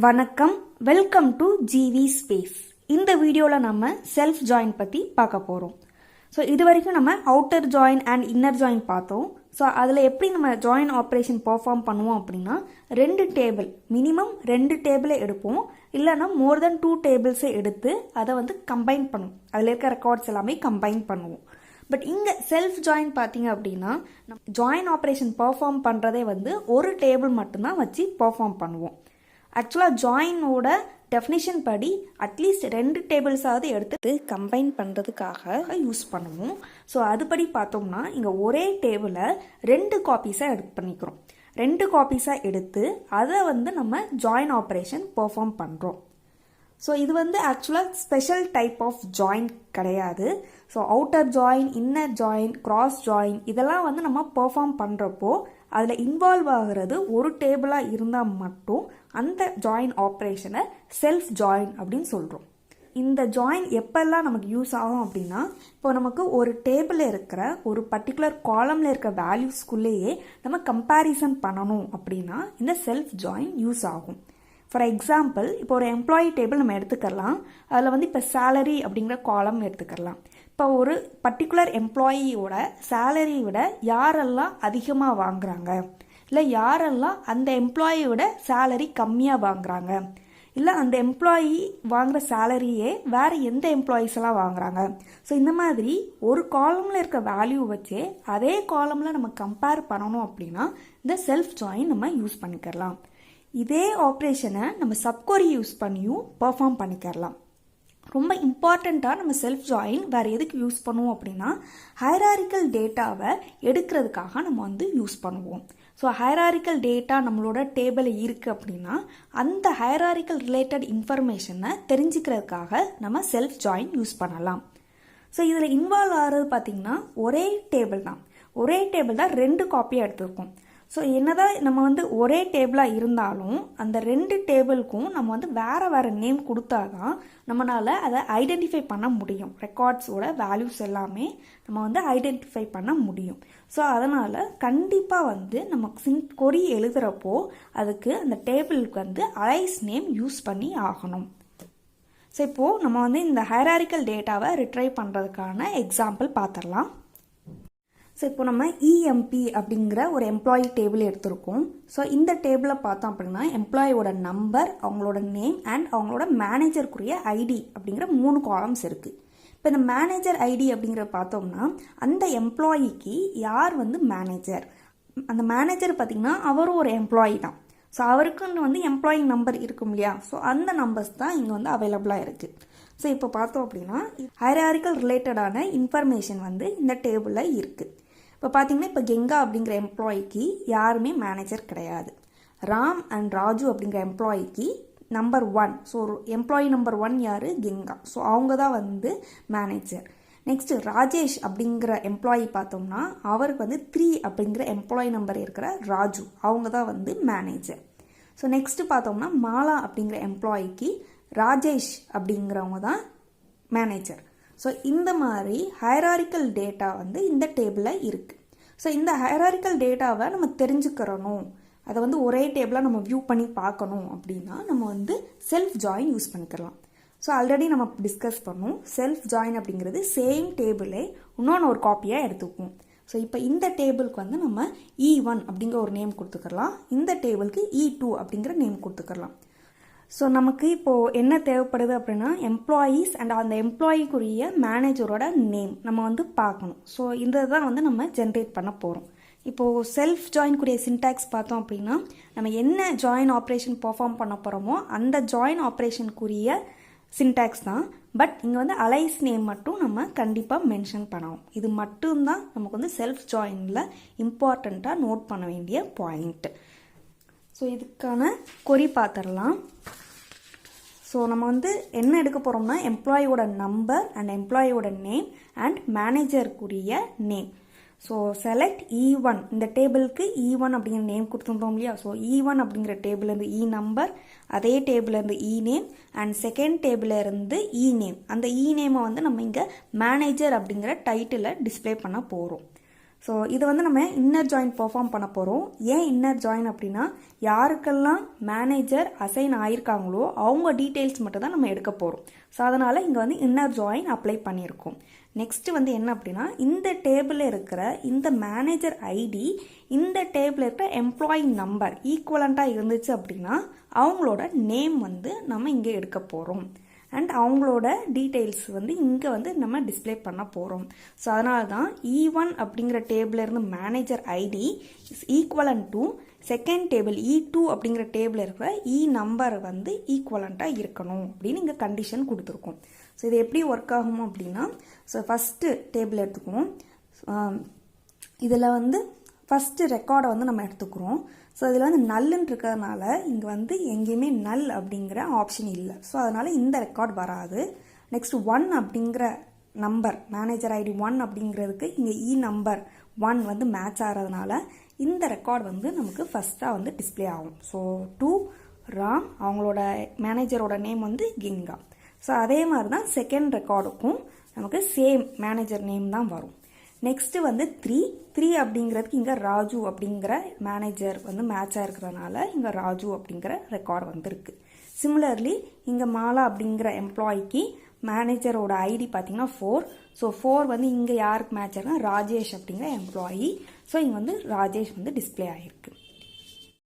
வணக்கம், welcome to gvspace. இந்த வீடியோவில் நம்ம செல்ஃப் ஜாயின் பற்றி பார்க்க போகிறோம். ஸோ இது வரைக்கும் நம்ம outer join and inner join பார்த்தோம். ஸோ அதில் எப்படி நம்ம ஜாயின் ஆப்ரேஷன் பர்ஃபார்ம் பண்ணுவோம் அப்படின்னா, மினிமம் ரெண்டு டேபிளை எடுப்போம், இல்லைனா மோர் தென் 2 டேபிள்ஸை எடுத்து அதை வந்து கம்பைன் பண்ணுவோம். அதில் இருக்க ரெக்கார்ட்ஸ் எல்லாமே கம்பைன் பண்ணுவோம். பட் இங்கே செல்ஃப் ஜாயின் பார்த்தீங்க அப்படின்னா, ஜாயின் ஆப்ரேஷன் பர்ஃபார்ம் பண்ணுறதே வந்து ஒரு டேபிள் மட்டும்தான் வச்சு பர்ஃபார்ம் பண்ணுவோம். ஆக்சுவலாக ஜாயினோட டெஃபினிஷன் படி அட்லீஸ்ட் 2 டேபிள்ஸாவது எடுத்து கம்பைன் பண்ணுறதுக்காக யூஸ் பண்ணுவோம். ஸோ அதுபடி பார்த்தோம்னா இங்கே ஒரே டேபிளை 2 காப்பீஸாக பண்ணிக்கிறோம். 2 காப்பீஸாக எடுத்து அதை வந்து நம்ம ஜாயின் ஆப்ரேஷன் பெர்ஃபார்ம் பண்ணுறோம். ஸோ இது வந்து ஆக்சுவலாக ஸ்பெஷல் டைப் ஆஃப் ஜாயின் கிடையாது. So outer join, inner join, cross join இதெல்லாம் வந்து நம்ம பெர்ஃபார்ம் பண்ணுறப்போ அதில் இன்வால்வ் ஆகிறது ஒரு டேபிளாக இருந்தால் மட்டும் அந்த ஜாயின் ஆப்ரேஷனை செல்ஃப் ஜாயின் அப்படின்னு சொல்கிறோம். இந்த ஜாயின் எப்பெல்லாம் நமக்கு யூஸ் ஆகும் அப்படின்னா, இப்போ நமக்கு ஒரு டேபிளில் இருக்கிற ஒரு பர்டிகுலர் காலமில் இருக்க வேல்யூஸ்குள்ளேயே நம்ம கம்பேரிசன் பண்ணணும் அப்படின்னா இந்த செல்ஃப் ஜாயின் யூஸ் ஆகும். ஃபார் எக்ஸாம்பிள், இப்போ ஒரு எம்ப்ளாயி டேபிள் நம்ம எடுத்துக்கலாம். அதில் வந்து இப்போ சேலரி அப்படிங்கிற காலம் எடுத்துக்கலாம். இப்போ ஒரு பர்டிகுலர் எம்ப்ளாயியோட சேலரியை விட யாரெல்லாம் அதிகமாக வாங்குறாங்க, இல்லை யாரெல்லாம் அந்த எம்ப்ளாயியோட சேலரி கம்மியாக வாங்குறாங்க, இல்லை அந்த எம்ப்ளாயி வாங்குகிற சேலரியே வேறு எந்த எம்ப்ளாயீஸ் எல்லாம் வாங்குறாங்க. ஸோ இந்த மாதிரி ஒரு காலமில் இருக்க வேல்யூ வச்சு அதே காலமில் நம்ம கம்பேர் பண்ணணும் அப்படின்னா இந்த செல்ஃப் ஜாயின் நம்ம யூஸ் பண்ணிக்கலாம். இதே ஆப்ரேஷனை நம்ம சப்கொரி யூஸ் பண்ணியும் பெர்ஃபார்ம் பண்ணிக்கலாம். ரொம்ப இம்பார்ட்டண்ட்டாக நம்ம செல்ஃப் ஜாயின் வேறு எதுக்கு யூஸ் பண்ணுவோம் அப்படின்னா, ஹைராரிக்கல் டேட்டாவை எடுக்கிறதுக்காக நம்ம வந்து யூஸ் பண்ணுவோம். ஸோ ஹைராரிக்கல் டேட்டா நம்மளோட டேபிளில் இருக்குது அப்படின்னா அந்த ஹைராரிக்கல் ரிலேட்டட் இன்ஃபர்மேஷனை தெரிஞ்சுக்கிறதுக்காக நம்ம செல்ஃப் ஜாயின் யூஸ் பண்ணலாம். ஸோ இதில் இன்வால்வ் ஆகிறது பார்த்திங்கன்னா ஒரே டேபிள் தான் 2 காப்பியாக எடுத்துருக்கோம். ஸோ என்னதான் நம்ம வந்து ஒரே டேபிளாக இருந்தாலும் அந்த 2 டேபிளுக்கும் நம்ம வந்து வேறு நேம் கொடுத்தா தான் நம்மளால் அதை ஐடென்டிஃபை பண்ண முடியும். ரெக்கார்ட்ஸோட வேல்யூஸ் எல்லாமே நம்ம வந்து ஐடென்டிஃபை பண்ண முடியும். ஸோ அதனால் கண்டிப்பாக வந்து நம்ம கொரி எழுதுகிறப்போ அதுக்கு அந்த டேபிளுக்கு வந்து அலைஸ் நேம் யூஸ் பண்ணி ஆகணும். ஸோ இப்போது நம்ம வந்து இந்த ஹைராரிக்கல் டேட்டாவை ரிட்ரைவ் பண்ணுறதுக்கான எக்ஸாம்பிள் பார்த்துடலாம். ஸோ இப்போ நம்ம இஎம்பி அப்படிங்கிற ஒரு எம்ப்ளாயி டேபிள் எடுத்திருக்கோம். ஸோ இந்த டேபிளில் பார்த்தோம் அப்படின்னா எம்ப்ளாயோட நம்பர், அவங்களோட நேம் அண்ட் அவங்களோட மேனேஜருக்குரிய ஐடி அப்படிங்கிற 3 காலம்ஸ் இருக்குது. இப்போ இந்த மேனேஜர் ஐடி அப்படிங்கிற பார்த்தோம்னா அந்த எம்ப்ளாயிக்கு யார் வந்து மேனேஜர், அந்த மேனேஜர் பார்த்திங்கன்னா அவரும் ஒரு எம்ப்ளாயி தான். ஸோ அவருக்குன்னு வந்து எம்ப்ளாயி நம்பர் இருக்கும் இல்லையா, ஸோ அந்த நம்பர்ஸ் தான் இங்கே வந்து அவைலபிளாக இருக்குது. ஸோ இப்போ பார்த்தோம் அப்படின்னா ஹைராரிக்கல் ரிலேட்டடான இன்ஃபர்மேஷன் வந்து இந்த டேபிளில் இருக்குது. இப்போ பார்த்தீங்கன்னா இப்போ கெங்கா அப்படிங்கிற எம்ப்ளாயிக்கு யாருமே மேனேஜர் கிடையாது. ராம் அண்ட் ராஜு அப்படிங்கிற எம்ப்ளாயிக்கு நம்பர் 1, ஸோ எம்ப்ளாயி நம்பர் 1 யார், கெங்கா. ஸோ அவங்க தான் வந்து மேனேஜர். நெக்ஸ்ட் ராஜேஷ் அப்படிங்கிற எம்ப்ளாயி பார்த்தோம்னா அவருக்கு வந்து 3 அப்படிங்கிற எம்ப்ளாயி நம்பர் இருக்கிற ராஜு, அவங்க தான் வந்து மேனேஜர். ஸோ நெக்ஸ்ட் பார்த்தோம்னா மாலா அப்படிங்கிற எம்ப்ளாயிக்கு ராஜேஷ் அப்படிங்கிறவங்க தான் மேனேஜர். ஸோ இந்த மாதிரி ஹைராரிக்கல் டேட்டா வந்து இந்த டேபிளில் இருக்குது. ஸோ இந்த ஹைராரிக்கல் டேட்டாவை நம்ம தெரிஞ்சுக்கிறணும், அதை வந்து ஒரே டேபிளாக நம்ம வியூ பண்ணி பார்க்கணும் அப்படின்னா நம்ம வந்து செல்ஃப் ஜாயின் யூஸ் பண்ணிக்கலாம். ஸோ ஆல்ரெடி நம்ம டிஸ்கஸ் பண்ணோம், செல்ஃப் ஜாயின் அப்படிங்கிறது சேம் டேபிளே இன்னொன்று ஒரு காப்பியாக எடுத்துக்குவோம். ஸோ இப்போ இந்த டேபிளுக்கு வந்து நம்ம E1 அப்படிங்கிற ஒரு நேம் கொடுத்துக்கலாம், இந்த டேபிளுக்கு E2 அப்படிங்கிற நேம் கொடுத்துக்கலாம். ஸோ நமக்கு இப்போது என்ன தேவைப்படுது அப்படின்னா எம்ப்ளாயீஸ் அண்ட் அந்த எம்ப்ளாயிக்குரிய மேனேஜரோட நேம் நம்ம வந்து பார்க்கணும். ஸோ இந்த தான் வந்து நம்ம ஜென்ரேட் பண்ண போகிறோம். இப்போது செல்ஃப் ஜாயின்குரிய சின்டாக்ஸ் பார்த்தோம் அப்படின்னா நம்ம என்ன ஜாயின் ஆப்ரேஷன் பர்ஃபார்ம் பண்ண போகிறோமோ அந்த ஜாயின் ஆப்ரேஷனுக்குரிய சின்டாக்ஸ் தான். பட் இங்கே வந்து அலைஸ் நேம் மட்டும் நம்ம கண்டிப்பாக மென்ஷன் பண்ணணும். இது மட்டும்தான் நமக்கு வந்து செல்ஃப் ஜாயினில் இம்பார்ட்டண்ட்டாக நோட் பண்ண வேண்டிய பாயிண்ட். ஸோ இதுக்கான கொரி பார்த்துடலாம். ஸோ நம்ம வந்து என்ன எடுக்க போகிறோம்னா எம்ப்ளாயோட நம்பர் அண்ட் எம்ப்ளாயோட நேம் அண்ட் மேனேஜருக்குரிய நேம். ஸோ செலக்ட் E1, இந்த டேபிளுக்கு E1 அப்படிங்கிற நேம் கொடுத்துருந்தோம் இல்லையா. ஸோ E1 அப்படிங்கிற டேபிள்லேருந்து E நம்பர், அதே டேபிள்லேருந்து E நேம் அண்ட் செகண்ட் டேபிள்லேருந்து E நேம். அந்த E நேமை வந்து நம்ம இங்கே மேனேஜர் அப்படிங்கிற டைட்டிலை டிஸ்பிளே பண்ண போகிறோம். ஸோ இது வந்து நம்ம இன்னர் ஜாயின் பெர்ஃபார்ம் பண்ண போகிறோம். ஏன் இன்னர் ஜாயின் அப்படின்னா யாருக்கெல்லாம் மேனேஜர் அசைன் ஆயிருக்காங்களோ அவங்க டீட்டெயில்ஸ் மட்டும் தான் நம்ம எடுக்க போகிறோம். ஸோ அதனால் இங்கே வந்து இன்னர் ஜாயின் அப்ளை பண்ணியிருக்கோம். நெக்ஸ்ட் வந்து என்ன அப்படின்னா இந்த டேபிளில் இருக்கிற இந்த மேனேஜர் ஐடி இந்த டேபிளில் இருக்கிற எம்ப்ளாயி நம்பர் ஈக்குவலண்ட்டாக இருந்துச்சு அப்படின்னா அவங்களோட நேம் வந்து நம்ம இங்கே எடுக்க போகிறோம். அண்ட் அவங்களோட டீட்டெயில்ஸ் வந்து இங்கே வந்து நம்ம டிஸ்பிளே பண்ண போகிறோம். ஸோ அதனால தான் E1 அப்படிங்கிற டேபிளில் இருந்து manager ID is equivalent to second table E2 அப்படிங்கிற டேபிளில் இருக்கிற நம்பர் வந்து ஈக்குவலண்ட்டாக இருக்கணும் அப்படின்னு இங்கே கண்டிஷன் கொடுத்துருக்கோம். ஸோ இது எப்படி ஒர்க் ஆகும் அப்படின்னா ஸோ ஃபஸ்ட்டு டேபிள் எடுத்துக்குவோம். இதில் வந்து ஃபஸ்ட்டு ரெக்கார்டை வந்து நம்ம எடுத்துக்கிறோம். ஸோ இதில் வந்து நல்லுன்னு இருக்கிறதுனால இங்கே வந்து எங்கேயுமே நல் அப்படிங்கிற ஆப்ஷன் இல்லை. ஸோ அதனால் இந்த ரெக்கார்ட் வராது. நெக்ஸ்ட் 1 அப்படிங்கிற நம்பர் மேனேஜர் ஐடி 1 அப்படிங்கிறதுக்கு இங்கே நம்பர் 1 வந்து மேட்ச் ஆகிறதுனால இந்த ரெக்கார்ட் வந்து நமக்கு ஃபஸ்ட்டாக வந்து டிஸ்பிளே ஆகும். ஸோ 2 ராம் அவங்களோட மேனேஜரோட நேம் வந்து கிங்கா. ஸோ அதே மாதிரி தான் செகண்ட் ரெக்கார்டுக்கும் நமக்கு சேம் மேனேஜர் நேம் தான் வரும். நெக்ஸ்ட்டு வந்து 3 அப்படிங்கிறதுக்கு இங்கே ராஜு அப்படிங்கிற மேனேஜர் வந்து மேட்சாக இருக்கிறதுனால இங்கே ராஜு அப்படிங்கிற ரெக்கார்டு வந்துருக்கு. சிமிலர்லி இங்கே மாலா அப்படிங்கிற எம்ப்ளாய்க்கு மேனேஜரோட ஐடி பார்த்தீங்கன்னா 4. ஸோ 4 வந்து இங்கே யாருக்கு மேட்ச் ஆகுனா ராஜேஷ் அப்படிங்கிற எம்ப்ளாயி. ஸோ இங்கே வந்து ராஜேஷ் வந்து டிஸ்பிளே ஆகிருக்கு.